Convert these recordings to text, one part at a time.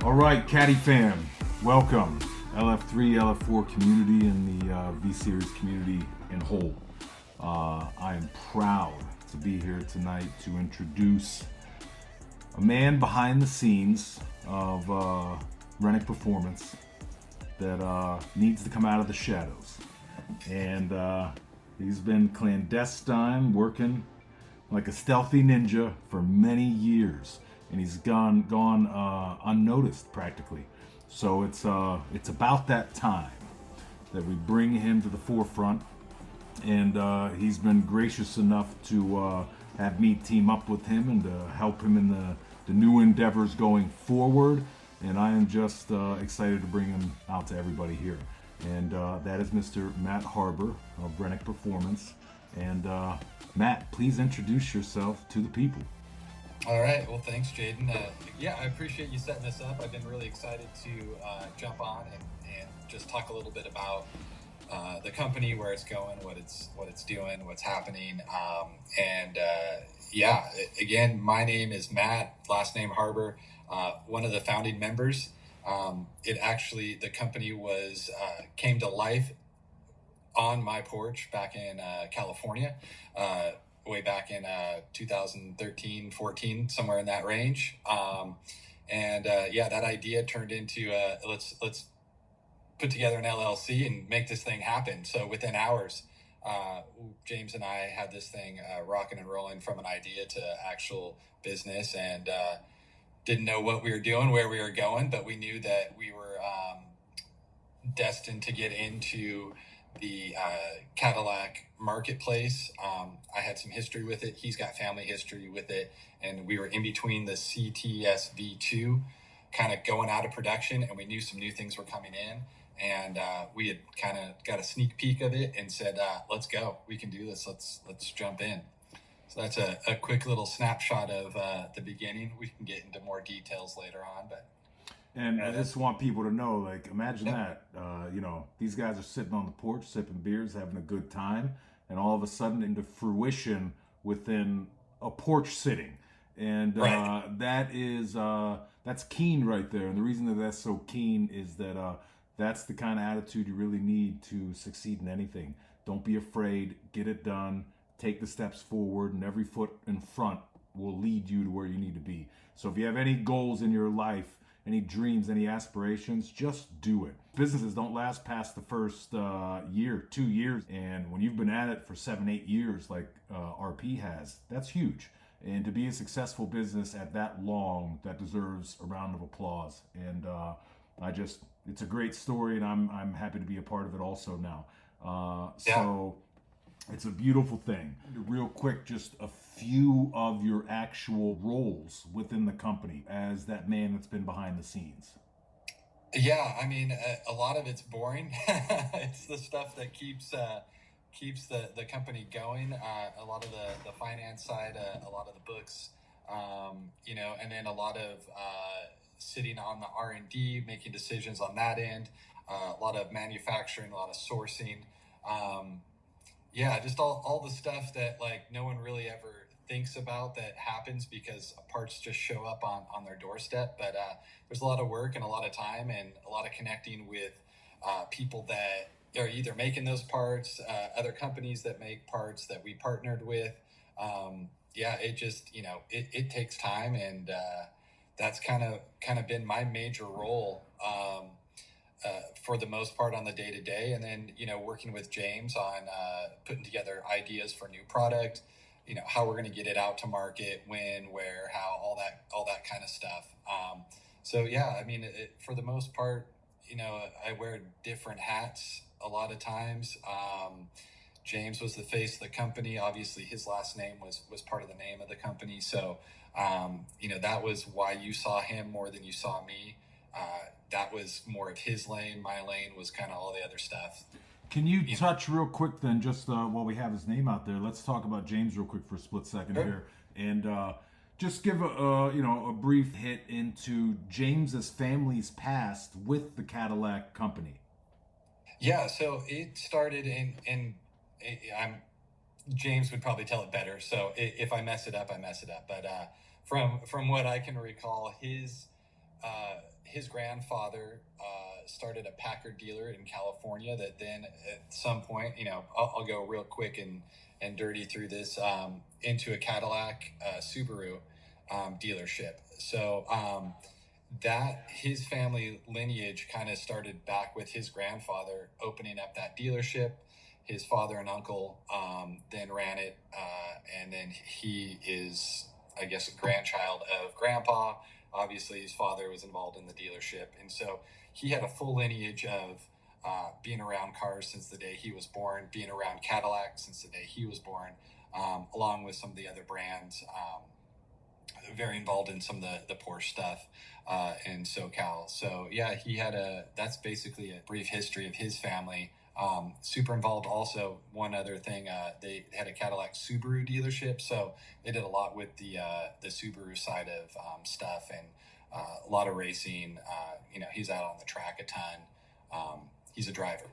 All right, Caddy fam, welcome. LF3, LF4 community and the V-Series community in whole. I am proud to be here tonight to introduce a man behind the scenes of Renick Performance that needs to come out of the shadows. And he's been clandestine, working like a stealthy ninja for many years. And he's gone unnoticed practically. So it's about that time that we bring him to the forefront, and he's been gracious enough to have me team up with him and to help him in the new endeavors going forward. And I am just excited to bring him out to everybody here. And that is Mr. Matt Harber of Renick Performance. And Matt, please introduce yourself to the people. All right. Well, thanks, Jaeden. Yeah, I appreciate you setting this up. I've been really excited to jump on and just talk a little bit about the company, where it's going, what it's doing, what's happening. Again, my name is Matt, last name Harber, one of the founding members. The company came to life on my porch back in California. Way back in 2013, 14, somewhere in that range. That idea turned into let's put together an LLC and make this thing happen. So within hours, James and I had this thing rocking and rolling from an idea to actual business, and didn't know what we were doing, where we were going, but we knew that we were destined to get into the Cadillac marketplace. I had some history with it. He's got family history with it. And we were in between the CTS-V2 kind of going out of production, and we knew some new things were coming in. And we had kind of got a sneak peek of it and said, let's go. We can do this. Let's jump in. So that's a quick little snapshot of the beginning. We can get into more details later on, but and I just want people to know, like, imagine that, these guys are sitting on the porch, sipping beers, having a good time, and all of a sudden into fruition within a porch sitting. And right. that's keen right there. And the reason that that's so keen is that that's the kind of attitude you really need to succeed in anything. Don't be afraid, get it done, take the steps forward, and every foot in front will lead you to where you need to be. So if you have any goals in your life, any dreams, any aspirations, just do it. Businesses don't last past the first year, 2 years. And when you've been at it for 7, 8 years, like RP has, that's huge. And to be a successful business at that long, that deserves a round of applause. And it's a great story, and I'm happy to be a part of it also now. So it's a beautiful thing. Real quick, just a few of your actual roles within the company as that man that's been behind the scenes. Yeah, I mean, a lot of it's boring. It's the stuff that keeps the company going. A lot of the finance side, a lot of the books, and then a lot of sitting on the R&D, making decisions on that end. A lot of manufacturing, a lot of sourcing. Just all the stuff that like no one really ever thinks about that happens because parts just show up on their doorstep. But there's a lot of work and a lot of time and a lot of connecting with people that are either making those parts, other companies that make parts that we partnered with. It just, it takes time, and that's kind of been my major role for the most part on the day-to-day. And then, working with James on putting together ideas for new product, how we're going to get it out to market, when, where, how, all that kind of stuff. For the most part, I wear different hats a lot of times. James was the face of the company. Obviously his last name was part of the name of the company. So, that was why you saw him more than you saw me. That was more of his lane. My lane was kind of all the other stuff. Can you touch real quick then, just while we have his name out there, let's talk about James real quick for a split second here. And just give a brief hit into James's family's past with the Cadillac company. Yeah, so it started in James would probably tell it better. So if I mess it up, I mess it up. But from what I can recall, his his grandfather started a Packard dealer in California that then at some point, I'll go real quick and dirty through this, into a Cadillac Subaru dealership. So that his family lineage kind of started back with his grandfather opening up that dealership. His father and uncle then ran it, and then he is, I guess, a grandchild of grandpa. Obviously, his father was involved in the dealership, and so he had a full lineage of being around cars since the day he was born, being around Cadillac since the day he was born, along with some of the other brands. Very involved in some of the Porsche stuff in SoCal. So yeah, that's basically a brief history of his family. Super involved also. One other thing, they had a Cadillac Subaru dealership, so they did a lot with the Subaru side of stuff, and a lot of racing. He's out on the track a ton. He's a driver.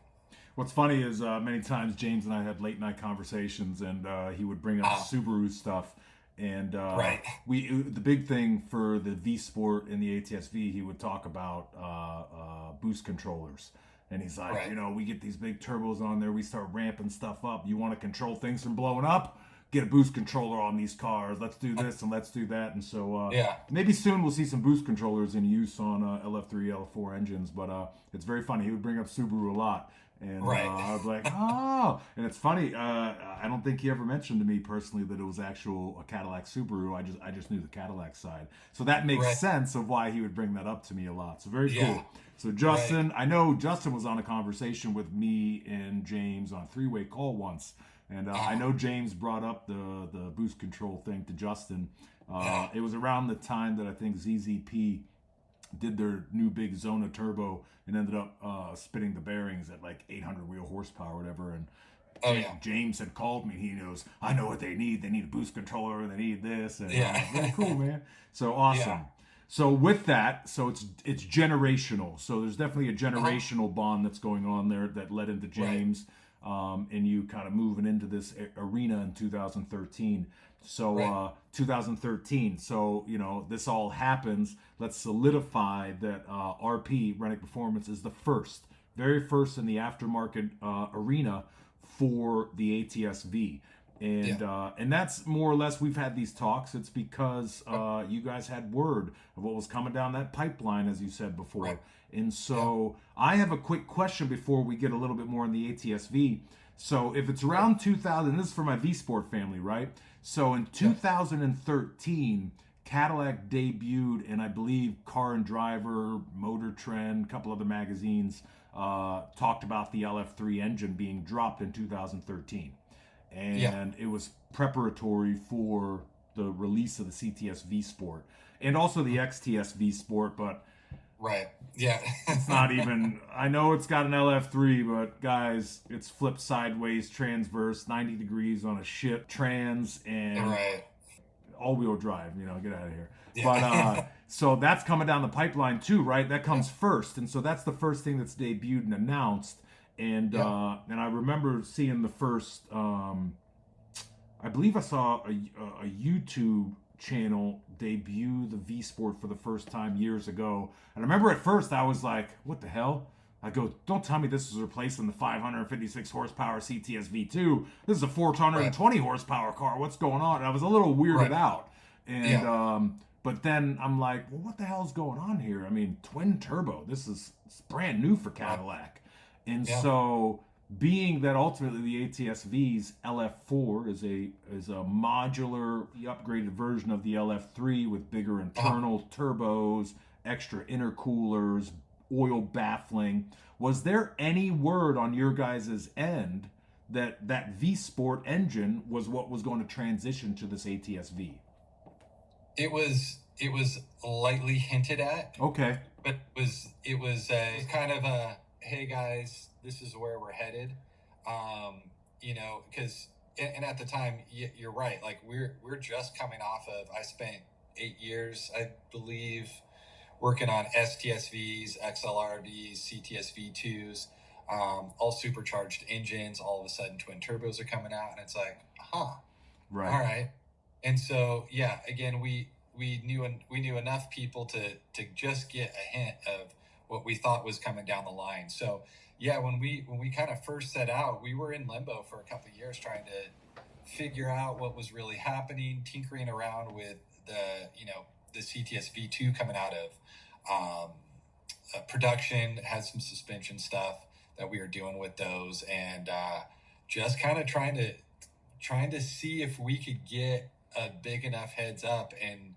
What's funny is many times James and I had late night conversations, and he would bring up Subaru stuff. And right. The big thing for the V Sport and the ATS-V, he would talk about boost controllers. And he's like, right. We get these big turbos on there, we start ramping stuff up. You want to control things from blowing up? Get a boost controller on these cars. Let's do this and let's do that. And so maybe soon we'll see some boost controllers in use on LF3, LF4 engines. But it's very funny. He would bring up Subaru a lot. And I was like, oh. And it's funny. I don't think he ever mentioned to me personally that it was a Cadillac Subaru. I just knew the Cadillac side. So that makes sense of why he would bring that up to me a lot. So very cool. So Justin, I know Justin was on a conversation with me and James on a three-way call once. And I know James brought up the boost control thing to Justin. It was around the time that I think ZZP did their new big Zona turbo and ended up spinning the bearings at like 800 wheel horsepower or whatever. And James had called me. He knows, I know what they need. They need a boost controller. They need this. And very cool, man. So awesome. Yeah. So with that, so it's generational. So there's definitely a generational bond that's going on there that led into James. And you kind of moving into this arena in 2013. So 2013. So this all happens. Let's solidify that RP Renick Performance is the very first in the aftermarket arena for the ATS-V. And that's more or less, we've had these talks. It's because you guys had word of what was coming down that pipeline, as you said before. Right. And so I have a quick question before we get a little bit more on the ATS-V. So if it's around 2000, this is for my V Sport family, right? So in 2013, Cadillac debuted, and I believe Car and Driver, Motor Trend, a couple other magazines talked about the LF3 engine being dropped in 2013. And it was preparatory for the release of the CTS-V Sport and also the XTS-V Sport, but it's not even, I know it's got an LF3, but guys, it's flipped sideways, transverse, 90 degrees on a shit trans, and all-wheel drive, get out of here. But so that's coming down the pipeline too, right? That comes first, and so that's the first thing that's debuted and announced. And I remember seeing the first, I believe I saw a YouTube channel debut the V Sport for the first time years ago. And I remember at first I was like, what the hell? I go, don't tell me this is replacing the 556 horsepower CTS-V2. This is a 420 horsepower car. What's going on? And I was a little weirded out. And but then I'm like, well, what the hell's going on here? I mean, twin turbo. This is brand new for Cadillac. And so, being that ultimately the ATS-V's LF4 is a modular, upgraded version of the LF3 with bigger internal turbos, extra intercoolers, oil baffling, was there any word on your guys' end that V Sport engine was what was going to transition to this ATS-V? It was lightly hinted at. Okay. But it was kind of a, hey guys, this is where we're headed. Because and at the time, you're right. Like we're just coming off of, I spent 8 years, I believe, working on STS-Vs, XLR-Vs, CTS-V2s, all supercharged engines. All of a sudden, twin turbos are coming out, and it's like, all right. And so, again, we we knew enough people to just get a hint of what we thought was coming down the line. So yeah, when we kind of first set out, we were in limbo for a couple of years trying to figure out what was really happening, tinkering around with the CTS-V2 coming out of production, had some suspension stuff that we were doing with those, and just kind of trying to see if we could get a big enough heads up. And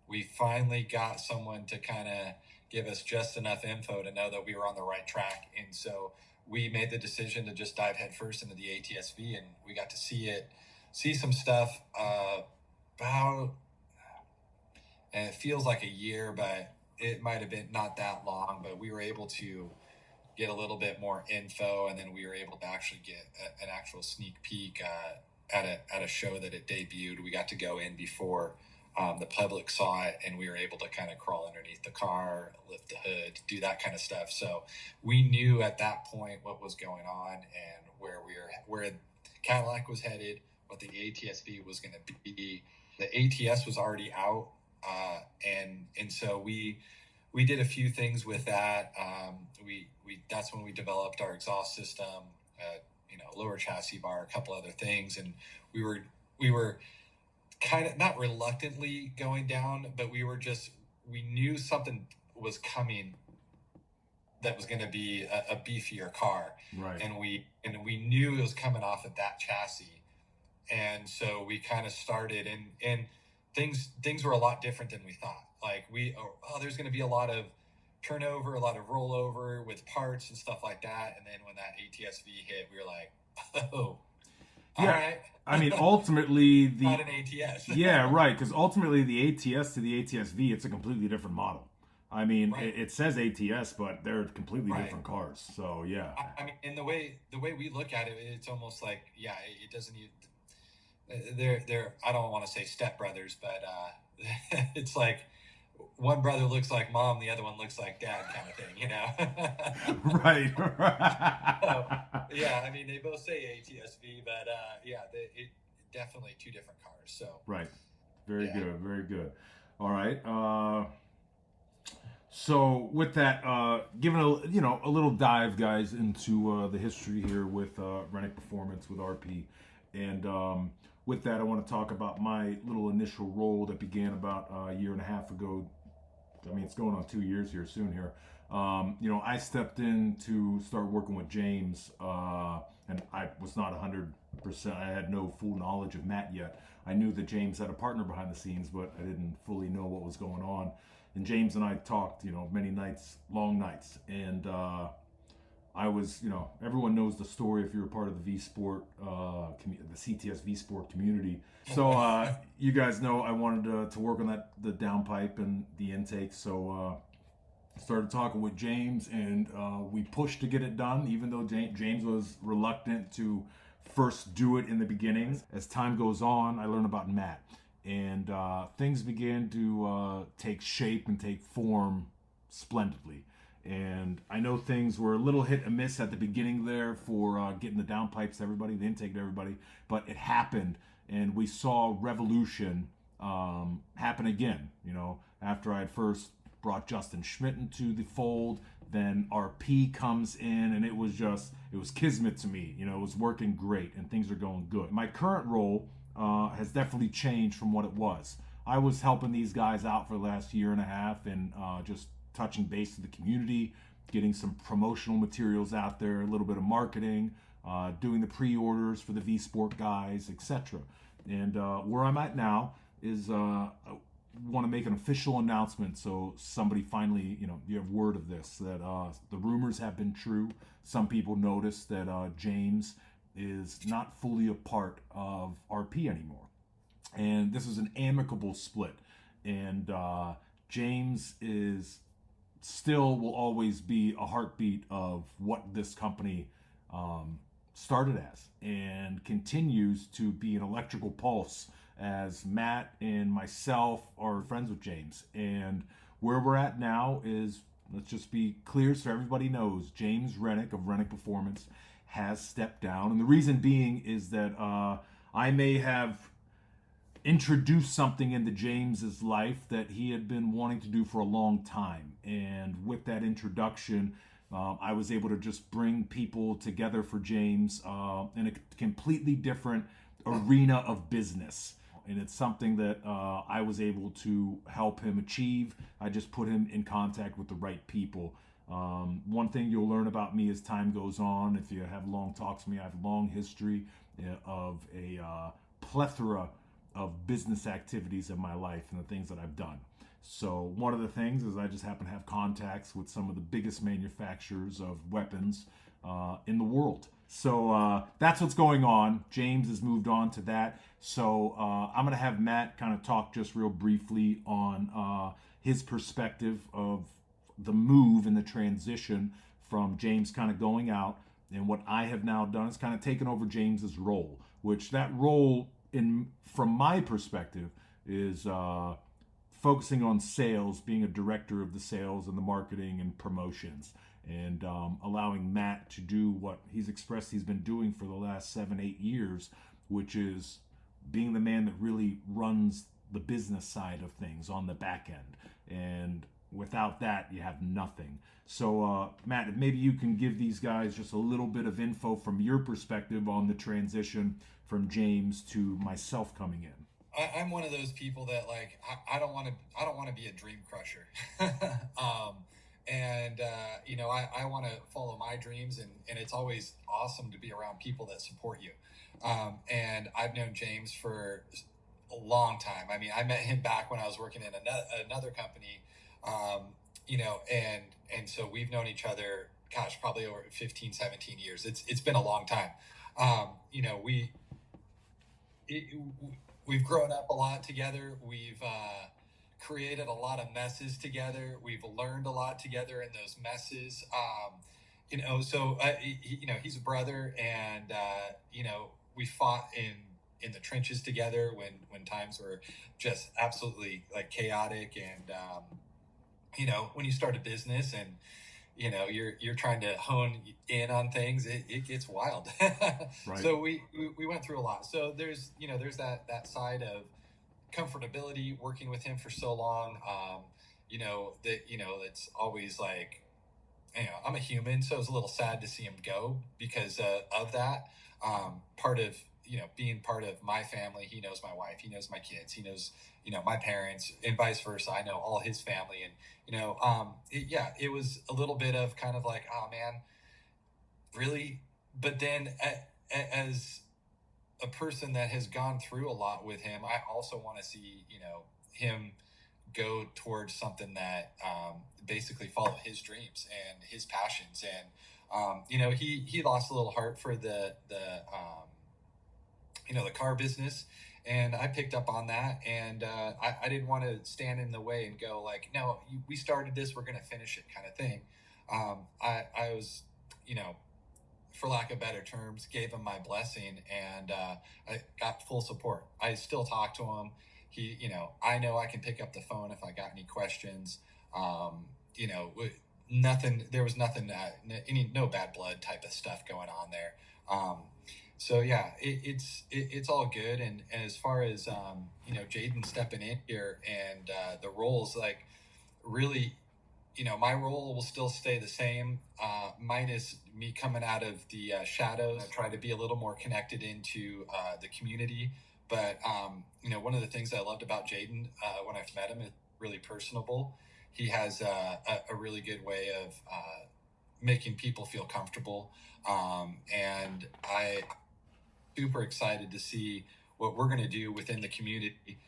we finally got someone to kind of give us just enough info to know that we were on the right track. And so we made the decision to just dive headfirst into the ATS-V, and we got to see some stuff about, and it feels like a year, but it might have been not that long, but we were able to get a little bit more info, and then we were able to actually get an actual sneak peek at a show that it debuted. We got to go in before the public saw it, and we were able to kind of crawl underneath the car, lift the hood, do that kind of stuff. So we knew at that point what was going on and where Cadillac was headed, what the ATS-V was going to be. The ATS was already out, and so we did a few things with that. That's when we developed our exhaust system, lower chassis bar, a couple other things, and we were kind of not reluctantly going down, but we knew something was coming that was going to be a beefier car, Right. And we knew it was coming off of that chassis, and so we kind of started, and things were a lot different than we thought. Like there's going to be a lot of turnover, a lot of rollover with parts and stuff like that. And then when that ATS-V hit, we were like, oh, yeah. All right. I mean, ultimately not an ATS. Yeah, right. Because ultimately the ATS to the ATS-V, it's a completely different model. I mean, right. it says ATS, but they're completely different cars. So yeah. I mean, in the way we look at it, it's almost like, yeah, it doesn't even. They're I don't want to say stepbrothers, but it's like one brother looks like mom, the other one looks like dad, kind of thing, Right. So, yeah, I mean, they both say ATS-V, but it definitely two different cars. So right, very good, very good. All right. So with that, giving a little dive, guys, into the history here with Renick Performance with RP, and with that, I want to talk about my little initial role that began about a year and a half ago. I mean, it's going on 2 years here soon here. I stepped in to start working with James, and I was not 100%. I had no full knowledge of Matt yet. I knew that James had a partner behind the scenes, but I didn't fully know what was going on. And James and I talked, many nights, long nights, and I was, everyone knows the story if you're a part of the V Sport, the CTS-V Sport community. So you guys know I wanted to work on the downpipe and the intake. So started talking with James, and we pushed to get it done, even though James was reluctant to first do it in the beginning. As time goes on, I learned about Matt, and things began to take shape and take form splendidly. And I know things were a little hit and miss at the beginning there for getting the downpipes to everybody, the intake to everybody, but it happened, and we saw revolution happen again. After I had first brought Justin Schmidt into the fold, then RP comes in, and it was kismet to me. It was working great, and things are going good. My current role has definitely changed from what it was. I was helping these guys out for the last year and a half, and just touching base with the community, getting some promotional materials out there, a little bit of marketing, doing the pre-orders for the V Sport guys, etc. And where I'm at now is I want to make an official announcement, so somebody finally, you have word of this, that the rumors have been true. Some people noticed that James is not fully a part of RP anymore, and this is an amicable split. And James will always be a heartbeat of what this company started as, and continues to be an electrical pulse, as Matt and myself are friends with James. And where we're at now is, let's just be clear so everybody knows, James Renick of Renick Performance has stepped down. And the reason being is that I may have introduce something into James's life that he had been wanting to do for a long time. And with that introduction, I was able to just bring people together for James in a completely different arena of business. And it's something that I was able to help him achieve. I just put him in contact with the right people. One thing you'll learn about me as time goes on, if you have long talks with me, I have a long history of a plethora of business activities in my life and the things that I've done. So one of the things is I just happen to have contacts with some of the biggest manufacturers of weapons in the world. So that's what's going on. James has moved on to that. So I'm going to have Matt kind of talk just real briefly on his perspective of the move and the transition from James kind of going out. And what I have now done is kind of taken over James's role, which that role, from my perspective, is focusing on sales, being a director of the sales and the marketing and promotions, and allowing Matt to do what he's expressed he's been doing for the last 7-8 years, which is being the man that really runs the business side of things on the back end. And without that, you have nothing. So, Matt, maybe you can give these guys just a little bit of info from your perspective on the transition from James to myself coming in. I'm one of those people that like I don't want to be a dream crusher. I want to follow my dreams, and it's always awesome to be around people that support you. And I've known James for a long time. I mean, I met him back when I was working in another company, and so we've known each other, gosh, probably over 15, 17 years. It's been a long time. We've grown up a lot together. We've created a lot of messes together. We've learned a lot together in those messes. He's a brother, and we fought in the trenches together when times were just absolutely like chaotic. And when you start a business and you're trying to hone in on things, it gets wild. Right. So we went through a lot. So there's that side of comfortability working with him for so long. It's always like, I'm a human, so it was a little sad to see him go because of that. Part of being part of my family, he knows my wife, he knows my kids, he knows my parents, and vice versa. I know all his family, and it was a little bit of kind of like, oh man, really? But then as a person that has gone through a lot with him, I also want to see him go towards something that basically follow his dreams and his passions. And he lost a little heart for the car business, and I picked up on that, and I didn't want to stand in the way and go like, no, we started this, we're going to finish it kind of thing. I was, for lack of better terms, gave him my blessing, and I got full support. I still talk to him. He, I know I can pick up the phone if I got any questions. Nothing, there was nothing, no bad blood type of stuff going on there. So yeah, it's all good. And as far as, Jaeden stepping in here and the roles, like really, my role will still stay the same, minus me coming out of the shadows. I try to be a little more connected into the community. But, one of the things I loved about Jaeden when I met him is really personable. He has a really good way of making people feel comfortable. And I'm super excited to see what we're going to do within the community.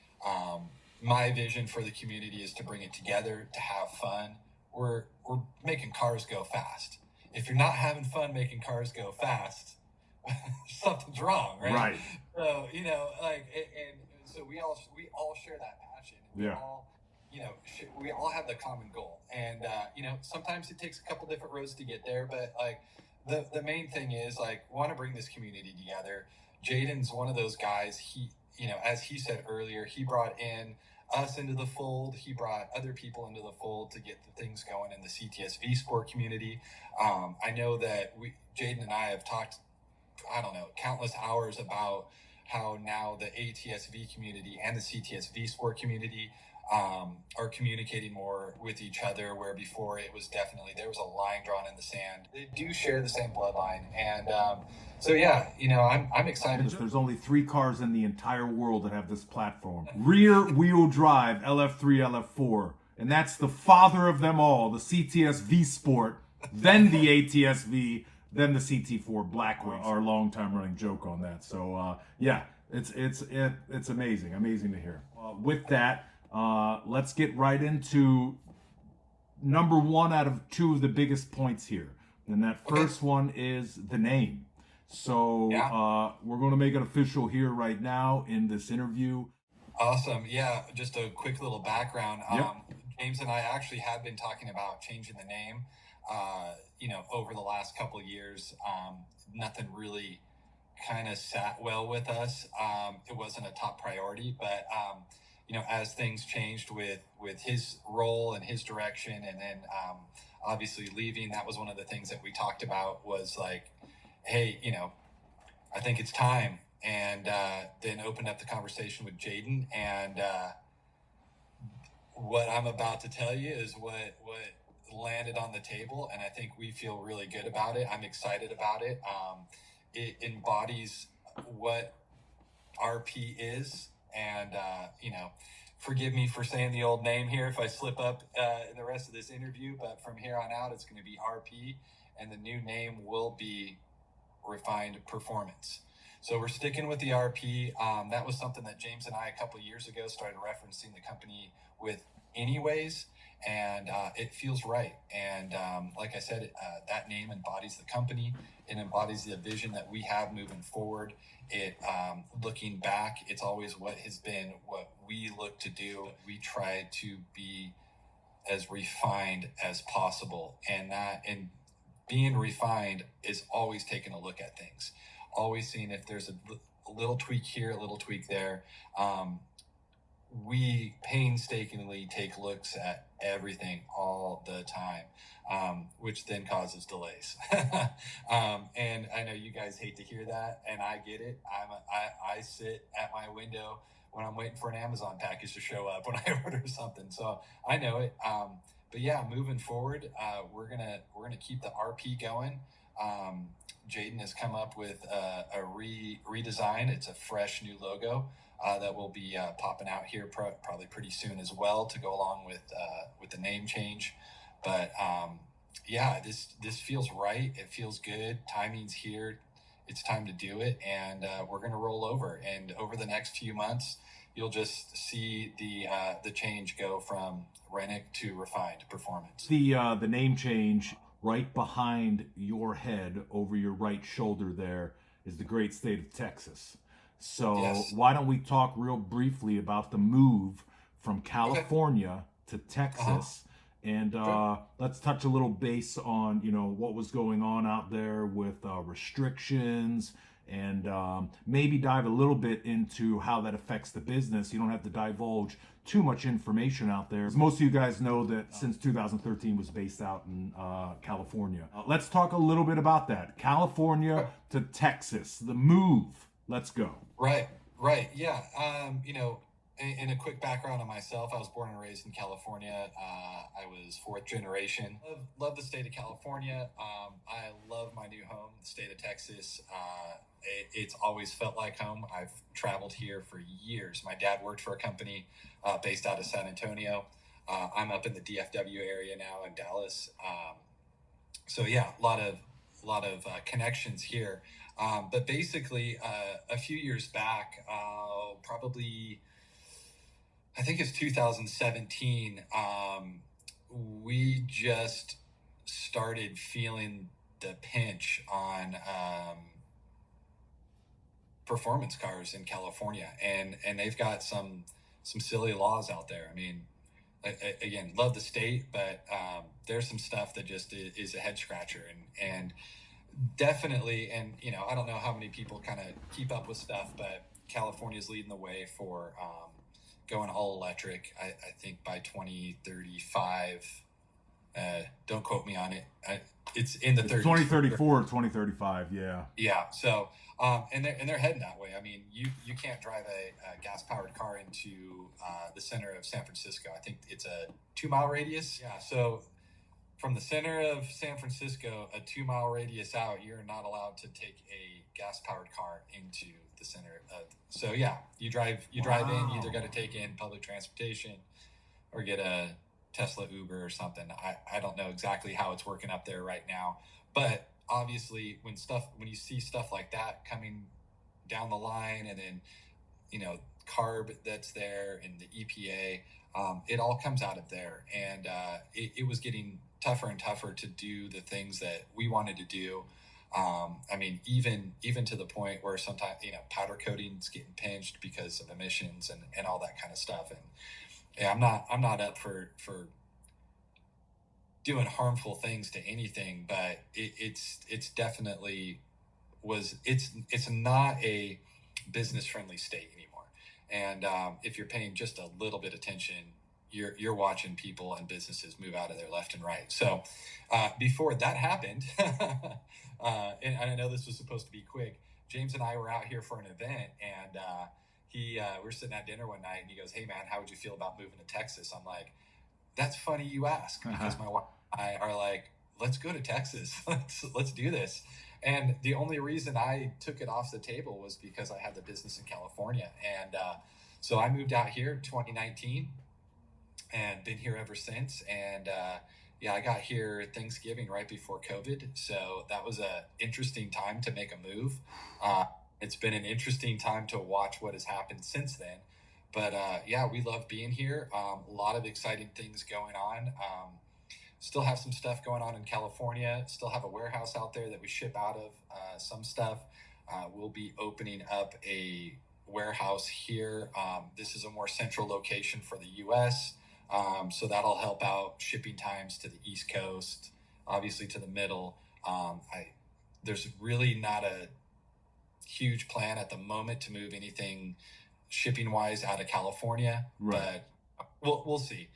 My vision for the community is to bring it together, to have fun. We're making cars go fast. If you're not having fun making cars go fast, something's wrong, right? Right. So and so we all share that passion. Yeah. We all have the common goal, and sometimes it takes a couple different roads to get there, but like the main thing is like want to bring this community together. Jaden's one of those guys. He, as he said earlier, he brought in us into the fold. He brought other people into the fold to get the things going in the CTS-V sport community. I know that Jaeden and I have talked, I don't know, countless hours about how now the ATS-V community and the CTS-V sport community are communicating more with each other, where before it was definitely, there was a line drawn in the sand. They do share the same bloodline. And so, yeah, I'm excited. There's only 3 cars in the entire world that have this platform. Rear wheel drive, LF3, LF4. And that's the father of them all, the CTS-V Sport, then the ATS-V, then the CT4 Blackwing. Our long-time running joke on that. So, yeah, it's amazing to hear. With that, let's get right into number 1 out of 2 of the biggest points here. And that first one is the name. So we're going to make it official here right now in this interview. Awesome. Yeah, just a quick little background. James and I actually have been talking about changing the name, over the last couple of years. Nothing really kind of sat well with us. It wasn't a top priority, but as things changed with his role and his direction, and then obviously leaving, that was one of the things that we talked about, was like, hey, I think it's time. And then opened up the conversation with Jaeden, and what I'm about to tell you is what landed on the table, and I think we feel really good about it. I'm excited about it. It embodies what RP is, and forgive me for saying the old name here if I slip up in the rest of this interview, but from here on out, it's going to be RP, and the new name will be Refined Performance. So we're sticking with the RP. That was something that James and I a couple of years ago started referencing the company with anyways, and it feels right. And like I said, that name embodies the company. It embodies the vision that we have moving forward. It looking back, it's always what has been what we look to do. We try to be as refined as possible, and being refined is always taking a look at things. Always seeing if there's a little tweak here, a little tweak there. We painstakingly take looks at everything all the time, which then causes delays. And I know you guys hate to hear that, and I get it. I sit at my window when I'm waiting for an Amazon package to show up when I order something, so I know it. But yeah, moving forward, we're gonna keep the RP going. Jaeden has come up with a redesign. It's a fresh new logo that will be popping out here probably pretty soon as well, to go along with the name change. But this feels right. It feels good. Timing's here. It's time to do it, and we're going to roll over. And over the next few months, you'll just see the change go from Renick to Refined Performance. The name change. Right behind your head, over your right shoulder there, is the great state of Texas. So why don't we talk real briefly about the move from California to Texas, and let's touch a little base on what was going on out there with restrictions, and maybe dive a little bit into how that affects the business. You don't have to divulge too much information out there. Most of you guys know that since 2013 was based out in California. Let's talk a little bit about that. California to Texas, the move. Let's go. Right. Yeah. In a quick background on myself, I was born and raised in California. I was 4th generation. Love the state of California. I love my new home, the state of Texas. It's always felt like home. I've traveled here for years. My dad worked for a company based out of San Antonio. I'm up in the DFW area now in Dallas. So yeah, a lot of connections here. But basically, a few years back, probably, I think it's 2017, we just started feeling the pinch on performance cars in California, and they've got some silly laws out there. I mean, again, love the state, but there's some stuff that just is a head scratcher, and definitely, and I don't know how many people kind of keep up with stuff, but California's leading the way for going all electric. I think by 2035, Don't quote me on it. It's in the 30s. 2034 or 2035, yeah. Yeah. So, and they're heading that way. I mean, you can't drive a gas powered car into the center of San Francisco. I think it's a 2 mile radius. Yeah. So from the center of San Francisco, a 2 mile radius out, you're not allowed to take a gas powered car into the center of. So yeah, you drive in. You either got to take in public transportation or get a Tesla, Uber, or something. I don't know exactly how it's working up there right now, but obviously when you see stuff like that coming down the line, and then CARB that's there, and the EPA, it all comes out of there, and it was getting tougher and tougher to do the things that we wanted to do. I mean, even to the point where sometimes powder coating's getting pinched because of emissions and all that kind of stuff. And yeah, I'm not up for doing harmful things to anything, but it's definitely it's not a business friendly state anymore. And if you're paying just a little bit of attention, you're watching people and businesses move out of there left and right. So before that happened, and I know this was supposed to be quick, James and I were out here for an event, and we were sitting at dinner one night, and he goes, "Hey man, how would you feel about moving to Texas?" I'm like, "That's funny you ask," because my wife and I are like, "Let's go to Texas. let's do this." And the only reason I took it off the table was because I had the business in California, and so I moved out here 2019, and been here ever since. And I got here Thanksgiving right before COVID, so that was a interesting time to make a move. It's been an interesting time to watch what has happened since then. But we love being here. A lot of exciting things going on. Still have some stuff going on in California. Still have a warehouse out there that we ship out of some stuff. We'll be opening up a warehouse here. This is a more central location for the U.S., so that'll help out shipping times to the East Coast, obviously to the middle. There's really not a huge plan at the moment to move anything shipping wise out of California, right. But we'll see.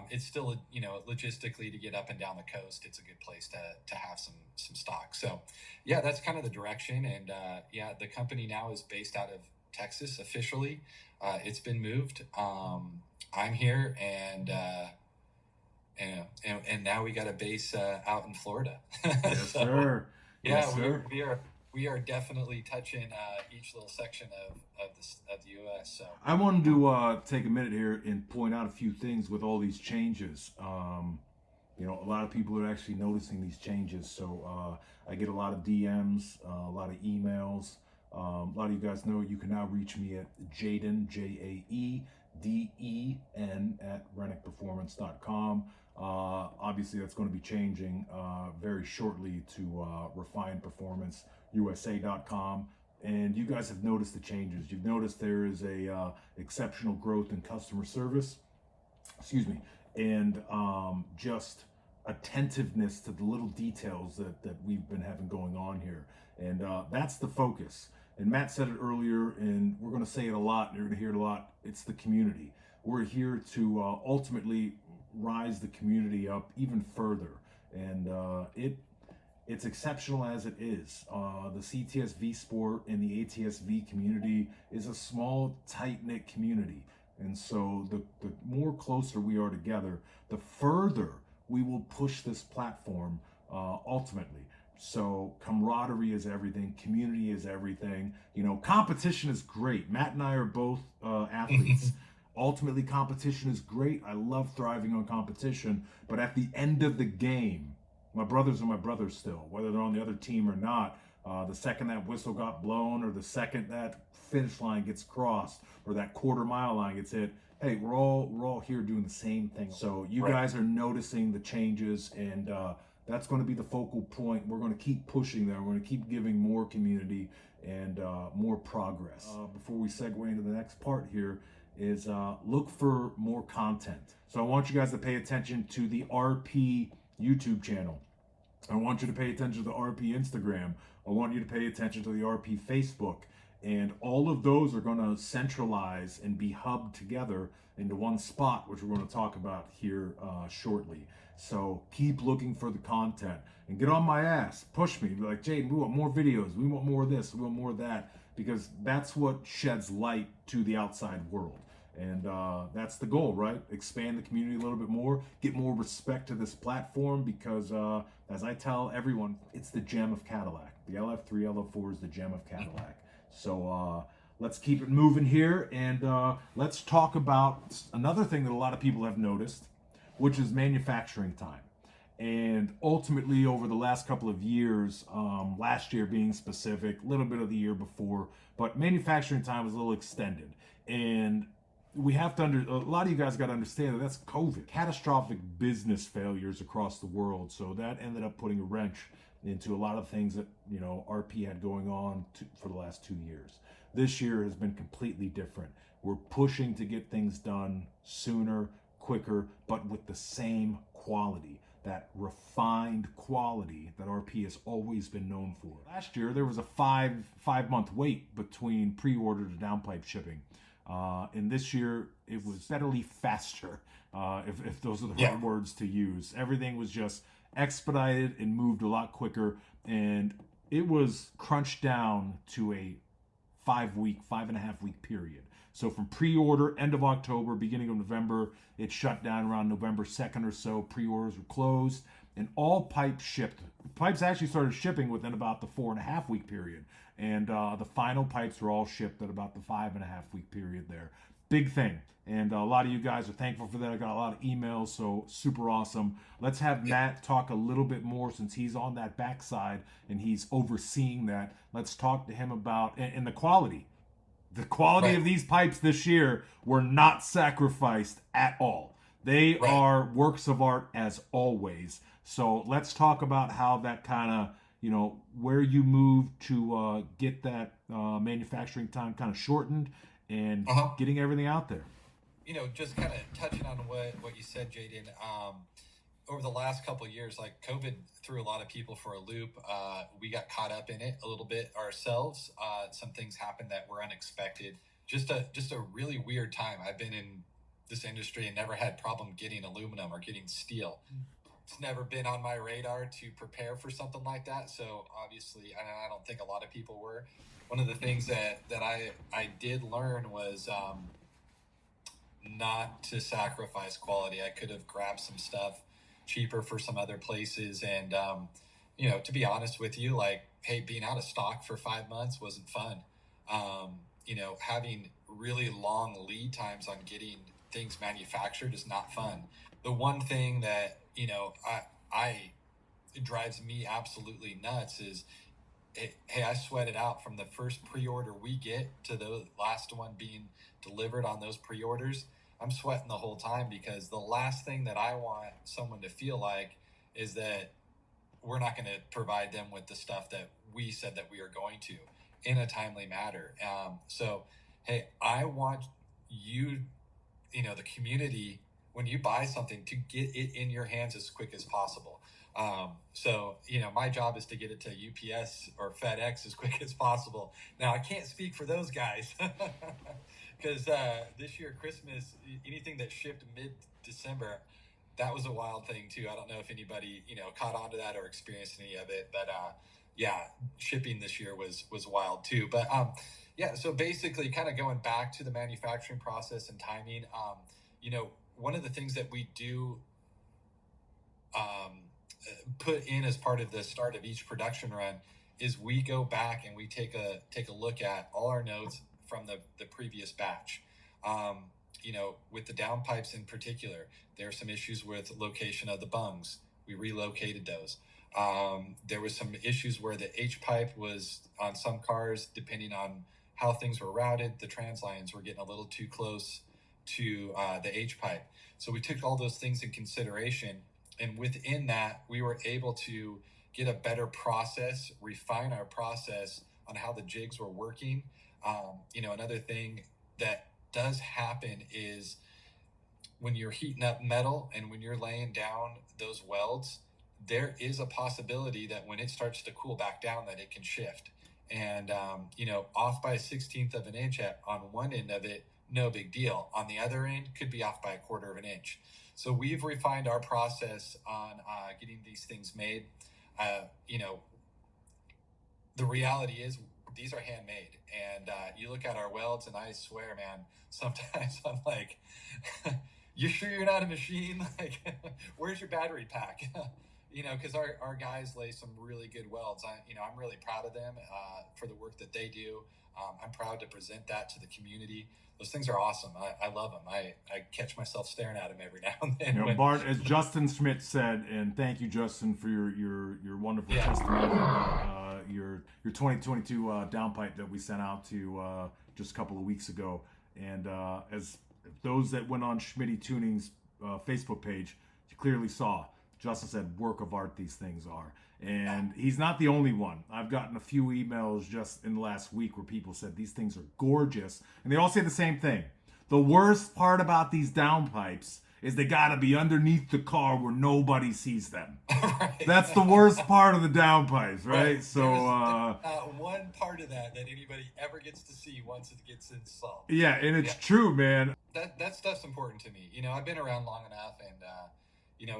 It's still, logistically to get up and down the coast, it's a good place to have some stock. So yeah, that's kind of the direction. And the company now is based out of Texas officially. It's been moved. I'm here, and now we got a base out in Florida. Yes, sir. Yes, sir. We are definitely touching each little section of the U.S. So I wanted to take a minute here and point out a few things with all these changes. A lot of people are actually noticing these changes. So I get a lot of DMs, a lot of emails. A lot of you guys know you can now reach me at Jaeden, Jaeden at RenickPerformance.com. Obviously, that's going to be changing very shortly to RefinedPerformanceUSA.com. And you guys have noticed the changes. You've noticed there is a exceptional growth in customer service. And just attentiveness to the little details that we've been having going on here. And that's the focus. And Matt said it earlier, and we're going to say it a lot, and you're going to hear it a lot. It's the community. We're here to ultimately rise the community up even further. And it's exceptional as it is. The CTS-V sport and the ATS-V community is a small, tight-knit community. And so the more closer we are together, the further we will push this platform ultimately. So camaraderie is everything. Community is everything. Competition is great. Matt and I are both athletes. Ultimately, competition is great. I love thriving on competition. But at the end of the game, my brothers are my brothers still, whether they're on the other team or not. The second that whistle got blown, or the second that finish line gets crossed, or that quarter-mile line gets hit, hey, we're all here doing the same thing. So you guys are noticing the changes, and that's going to be the focal point. We're going to keep pushing there. We're going to keep giving more community and more progress. Before we segue into the next part here is look for more content. So I want you guys to pay attention to the RP YouTube channel. I want you to pay attention to the RP Instagram. I want you to pay attention to the RP Facebook. And all of those are going to centralize and be hubbed together into one spot, which we're going to talk about here shortly. So keep looking for the content and get on my ass. Push me. Be like, Jaeden, we want more videos. We want more of this. We want more of that. Because that's what sheds light to the outside world. And that's the goal, right? Expand the community a little bit more, get more respect to this platform because, as I tell everyone, it's the gem of Cadillac. The LF3, LF4 is the gem of Cadillac. So let's keep it moving here, and let's talk about another thing that a lot of people have noticed, which is manufacturing time. And ultimately, over the last couple of years, last year being specific, a little bit of the year before, but manufacturing time was a little extended. And we have to a lot of you guys got to understand that that's COVID, catastrophic business failures across the world. So that ended up putting a wrench into a lot of things that, you know, RP had going on for the last 2 years. This year has been completely different. We're pushing to get things done sooner, quicker, but with the same quality, that refined quality that RP has always been known for. Last year, there was a five-month wait between pre-order to downpipe shipping. And this year, it was steadily faster, if those are the right words to use. Everything was just expedited and moved a lot quicker, and it was crunched down to a 5.5 week period. So from pre-order, end of October, beginning of November, it shut down around November 2nd or so. Pre-orders were closed, and all pipes shipped. Pipes actually started shipping within about the 4.5 week period, and the final pipes were all shipped at about the 5.5 week period there. Big thing. And a lot of you guys are thankful for that. I got a lot of emails, so super awesome. Let's have Matt talk a little bit more since he's on that backside and he's overseeing that. Let's talk to him about and the quality. The quality of these pipes this year were not sacrificed at all. They are works of art as always. So let's talk about how that kind of, you know, where you move to get that manufacturing time kind of shortened and getting everything out there. You know, just kind of touching on what you said, Jaeden, over the last couple of years, like COVID threw a lot of people for a loop. We got caught up in it a little bit ourselves. Some things happened that were unexpected. Just a really weird time. I've been in this industry and never had problem getting aluminum or getting steel. It's never been on my radar to prepare for something like that. So obviously, I don't think a lot of people were. One of the things that I did learn was not to sacrifice quality. I could have grabbed some stuff cheaper for some other places. And, you know, to be honest with you, like, hey, being out of stock for 5 months wasn't fun. You know, having really long lead times on getting things manufactured is not fun. The one thing that, you know, it drives me absolutely nuts is, hey, I sweat it out from the first pre-order we get to the last one being delivered on those pre-orders. I'm sweating the whole time because the last thing that I want someone to feel like is that we're not going to provide them with the stuff that we said that we are going to in a timely manner. So, hey, I want you, you know, the community, when you buy something, to get it in your hands as quick as possible. So, you know, my job is to get it to UPS or FedEx as quick as possible. Now, I can't speak for those guys because this year, Christmas, anything that shipped mid-December, that was a wild thing too. I don't know if anybody, you know, caught on to that or experienced any of it, but yeah, shipping this year was wild too. But yeah, so basically kind of going back to the manufacturing process and timing, you know, one of the things that we do put in as part of the start of each production run is we go back and we take a look at all our notes from the previous batch. You know, with the downpipes in particular, there are some issues with location of the bungs. We relocated those. There was some issues where the H pipe was on some cars, depending on how things were routed, the trans lines were getting a little too close to the H pipe. So we took all those things in consideration. And within that, we were able to get a better process, refine our process on how the jigs were working. You know, another thing that does happen is when you're heating up metal and when you're laying down those welds, there is a possibility that when it starts to cool back down that it can shift. And, off by a 16th of an inch on one end of it, no big deal. On the other end, could be off by a quarter of an inch. So we've refined our process on getting these things made. The reality is these are handmade, and you look at our welds, and I swear, man, sometimes I'm like, you sure you're not a machine? Like, where's your battery pack? Because our guys lay some really good welds. I'm really proud of them for the work that they do. I'm proud to present that to the community. Those things are awesome. I love them. I catch myself staring at them every now and then. Bart, as Justin Schmidt said, and thank you, Justin, for your wonderful testimony about your 2022 downpipe that we sent out to just a couple of weeks ago. And as those that went on Schmitty Tuning's Facebook page, you clearly saw. Justin said, work of art these things are. And he's not the only one. I've gotten a few emails just in the last week where people said these things are gorgeous. And they all say the same thing. The worst part about these downpipes is they got to be underneath the car where nobody sees them. Right. That's the worst part of the downpipes, right? So one part of that anybody ever gets to see once it gets installed. Yeah, and it's true, man. That stuff's important to me. I've been around long enough, and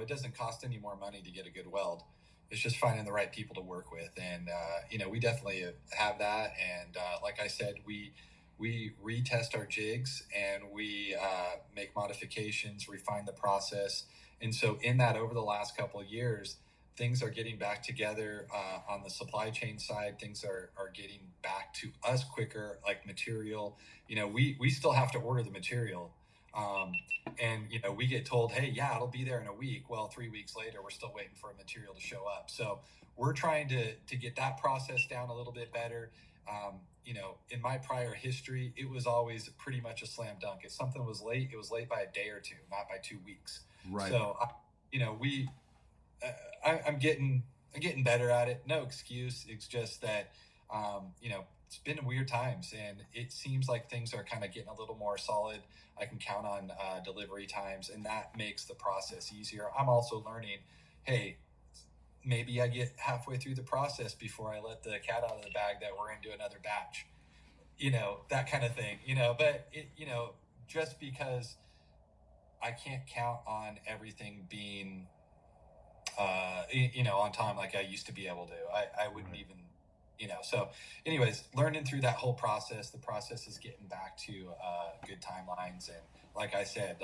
it doesn't cost any more money to get a good weld. It's just finding the right people to work with. And, we definitely have that. And like I said, we retest our jigs, and we make modifications, refine the process. And so in that, over the last couple of years, things are getting back together on the supply chain side. Things are getting back to us quicker, like material. We still have to order the material. And we get told, hey, yeah, it'll be there in a week. Well, 3 weeks later, we're still waiting for a material to show up. So we're trying to get that process down a little bit better. In my prior history, it was always pretty much a slam dunk. If something was late, it was late by a day or two, not by 2 weeks. Right. So, I'm getting better at it. No excuse. It's just that, it's been weird times, and it seems like things are kind of getting a little more solid. I can count on delivery times, and that makes the process easier. I'm also learning, hey, maybe I get halfway through the process before I let the cat out of the bag that we're into another batch, that kind of thing, but just because I can't count on everything being, on time like I used to be able to, I wouldn't even, so anyways, learning through that whole process, the process is getting back to good timelines. And like I said,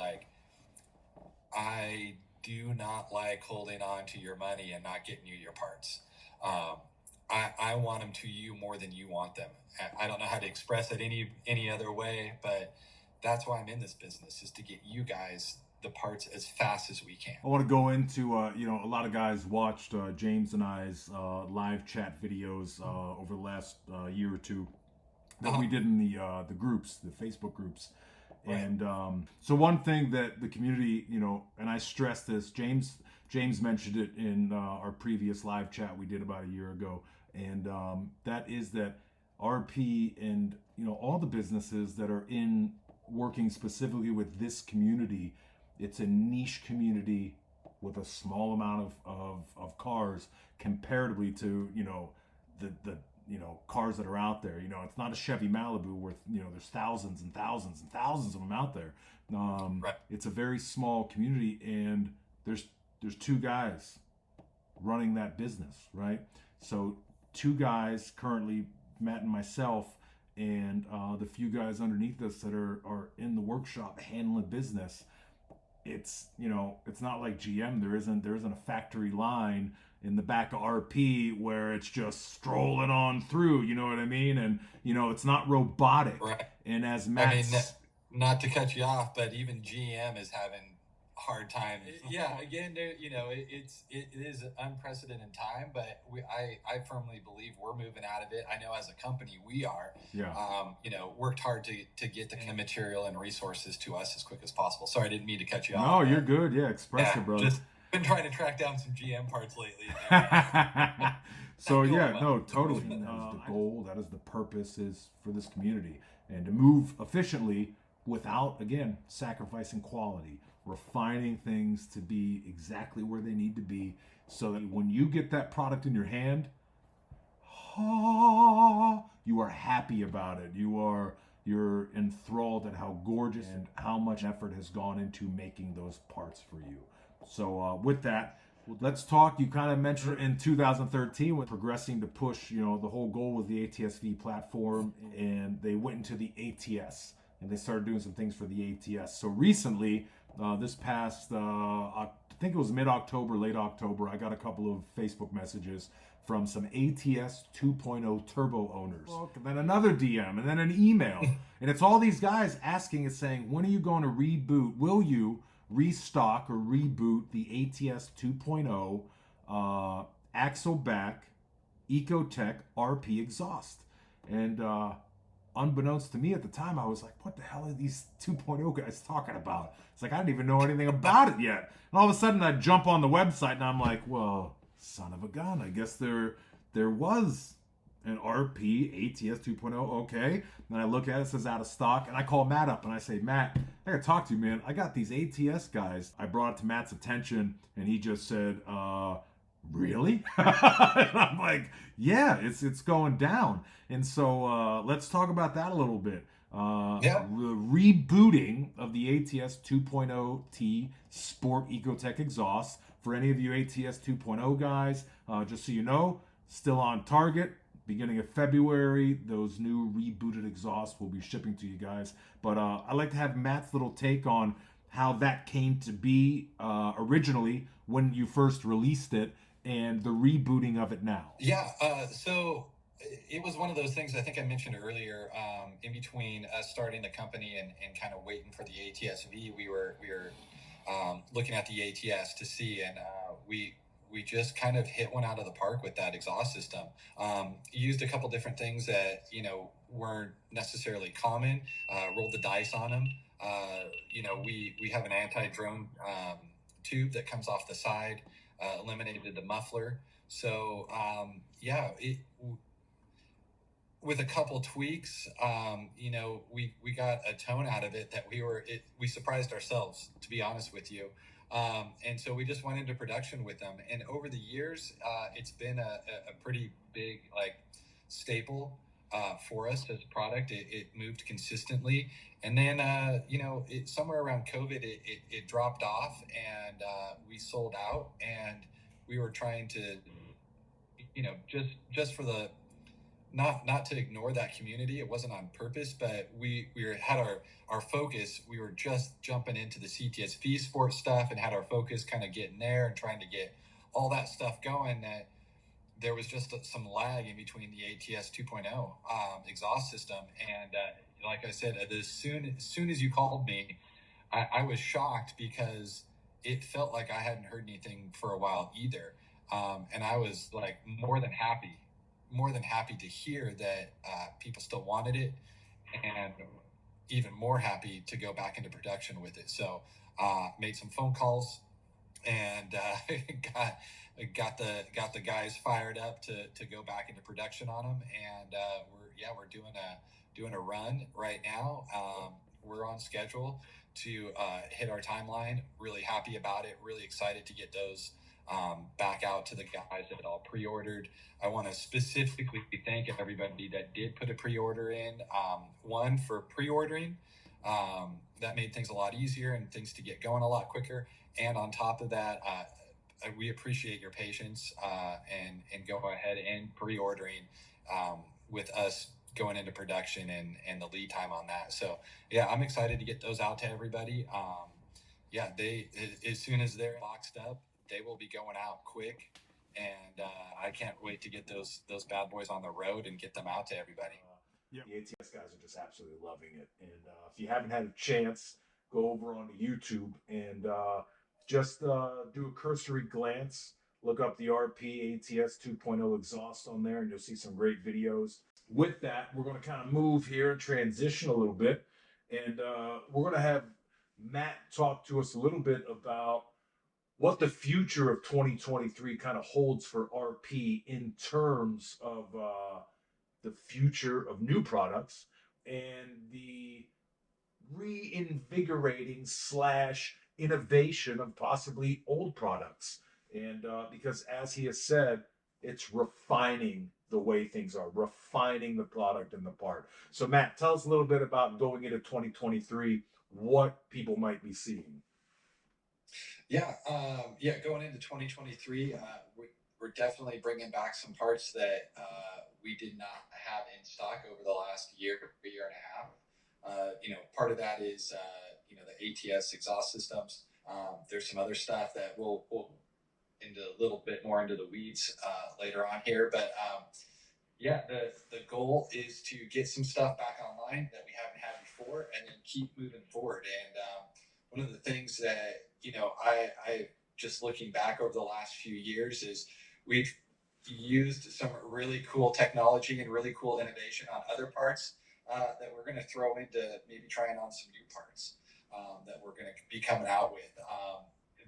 I do not like holding on to your money and not getting you your parts. I want them to you more than you want them. I don't know how to express it any other way, but that's why I'm in this business, is to get you guys the parts as fast as we can. I want to go into, a lot of guys watched James and I's live chat videos over the last year or two that we did in the groups, the Facebook groups. Right. And so one thing that the community, and I stress this, James mentioned it in our previous live chat we did about a year ago, and that is that RP and, all the businesses that are in working specifically with this community, it's a niche community with a small amount of cars comparatively to, the cars that are out there. It's not a Chevy Malibu where, there's thousands and thousands and thousands of them out there. Right. It's a very small community, and there's two guys running that business, right? So 2 guys currently, Matt and myself, and the few guys underneath us that are in the workshop handling business. It's it's not like GM. There isn't a factory line in the back of RP where it's just strolling on through. You know what I mean? And it's not robotic. Right. And as Matt, not to cut you off, but even GM is having hard time. Yeah, again, it is an unprecedented time, but I firmly believe we're moving out of it. I know as a company we are. Yeah. Worked hard to get the material and resources to us as quick as possible. Sorry, I didn't mean to cut you off. No, you're good. Yeah, express it, brother. Just been trying to track down some GM parts lately. So yeah, no, totally. That is the goal. That is the purpose, is for this community, and to move efficiently without, again, sacrificing quality, refining things to be exactly where they need to be, so that when you get that product in your hand, you are happy about it. You're enthralled at how gorgeous and how much effort has gone into making those parts for you. So with that, let's talk. You kind of mentioned in 2013 with progressing to push, the whole goal was the ATS-V platform, and they went into the ATS and they started doing some things for the ATS. So recently, this past, I think it was mid-October, late October, I got a couple of Facebook messages from some ATS 2.0 turbo owners. And then another DM, and then an email. And it's all these guys asking and saying, when are you going to reboot? Will you restock or reboot the ATS 2.0 axle back Ecotech RP exhaust? And unbeknownst to me at the time, I was like, what the hell are these 2.0 guys talking about? It's like, I didn't even know anything about it yet. And all of a sudden I jump on the website and I'm like, well, son of a gun, I guess there was an RP ATS 2.0, okay. Then I look at it, it says out of stock, and I call Matt up and I say, Matt, I gotta talk to you, man. I got these ATS guys. I brought it to Matt's attention and he just said, really? And I'm like, yeah, it's going down. And so let's talk about that a little bit. Yeah. The rebooting of the ATS 2.0T Sport Ecotech exhaust. For any of you ATS 2.0 guys, just so you know, still on target. Beginning of February, those new rebooted exhausts will be shipping to you guys. But I'd like to have Matt's little take on how that came to be originally when you first released it, and the rebooting of it now. Yeah. So it was one of those things I think I mentioned earlier. In between us starting the company and kind of waiting for the ATS-V, we were looking at the ATS to see, and we just kind of hit one out of the park with that exhaust system. Used a couple different things that weren't necessarily common. Rolled the dice on them. We have an anti-drone tube that comes off the side. Eliminated the muffler. So with a couple tweaks, we got a tone out of it that we surprised ourselves, to be honest with you. And so we just went into production with them. And over the years, it's been a pretty big staple for us as a product. It moved consistently. And then, somewhere around COVID, it dropped off, and we sold out. And we were trying to, just for the not to ignore that community. It wasn't on purpose, but we had our focus. We were just jumping into the CTS-V sport stuff and had our focus kind of getting there and trying to get all that stuff going, that there was just some lag in between the ATS 2.0 exhaust system. And like I said, as soon as you called me, I was shocked because it felt like I hadn't heard anything for a while either. And I was like more than happy to hear that people still wanted it, and even more happy to go back into production with it. So made some phone calls and got the guys fired up to go back into production on them. And we're doing a run right now. We're on schedule to hit our timeline. Really happy about it. Really excited to get those back out to the guys that all pre-ordered. I want to specifically thank everybody that did put a pre-order in. One, for pre-ordering. That made things a lot easier and things to get going a lot quicker. And on top of that, we appreciate your patience and go ahead and pre-ordering with us going into production and the lead time on that. So yeah, I'm excited to get those out to everybody. They, as soon as they're boxed up, they will be going out quick, and I can't wait to get those bad boys on the road and get them out to everybody. The ATS guys are just absolutely loving it. And if you haven't had a chance, go over onto YouTube and just do a cursory glance. Look up the RP ATS 2.0 exhaust on there, and you'll see some great videos. With that, we're going to kind of move here and transition a little bit. And we're going to have Matt talk to us a little bit about what the future of 2023 kind of holds for RP in terms of the future of new products and the reinvigorating / innovation of possibly old products. And because as he has said, It's refining the way things are, refining the product and the part. So Matt, tell us a little bit about going into 2023, what people might be seeing. Yeah, going into 2023, we're definitely bringing back some parts that we did not have in stock over the last year and a half. Part of that is the ATS exhaust systems. There's some other stuff that we'll into a little bit more into the weeds later on here, but the goal is to get some stuff back online that we haven't had before, and then keep moving forward. And one of the things that I just looking back over the last few years is we've used some really cool technology and really cool innovation on other parts that we're going to throw into maybe trying on some new parts that we're going to be coming out with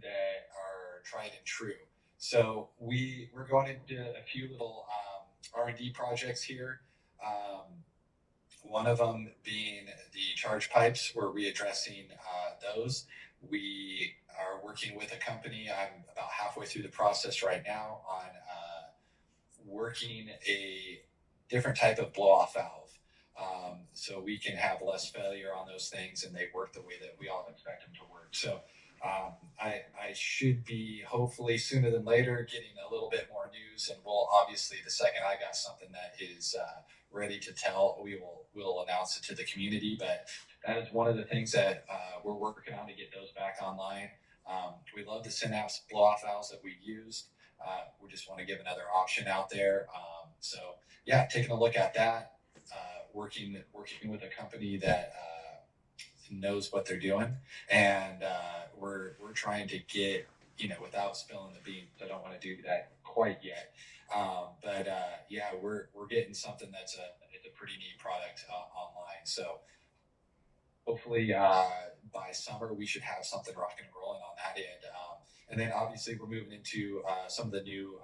that are tried and true. So we're going into a few little R&D projects here. One of them being the charge pipes. We're readdressing those. We are working with a company. I'm about halfway through the process right now on working a different type of blow-off valve, so we can have less failure on those things and they work the way that we all expect them to work. So I should be hopefully sooner than later getting a little bit more news, and we'll obviously, the second I got something that is ready to tell, we'll announce it to the community. But that is one of the things that we're working on to get those back online. We love the Synapse blow-off valves that we used. We just want to give another option out there. Taking a look at that, working with a company that knows what they're doing, and we're trying to get, without spilling the beans. I don't want to do that quite yet, but we're getting something it's a pretty neat product online. So hopefully by summer we should have something rocking and rolling on that end. And then obviously we're moving into some of the new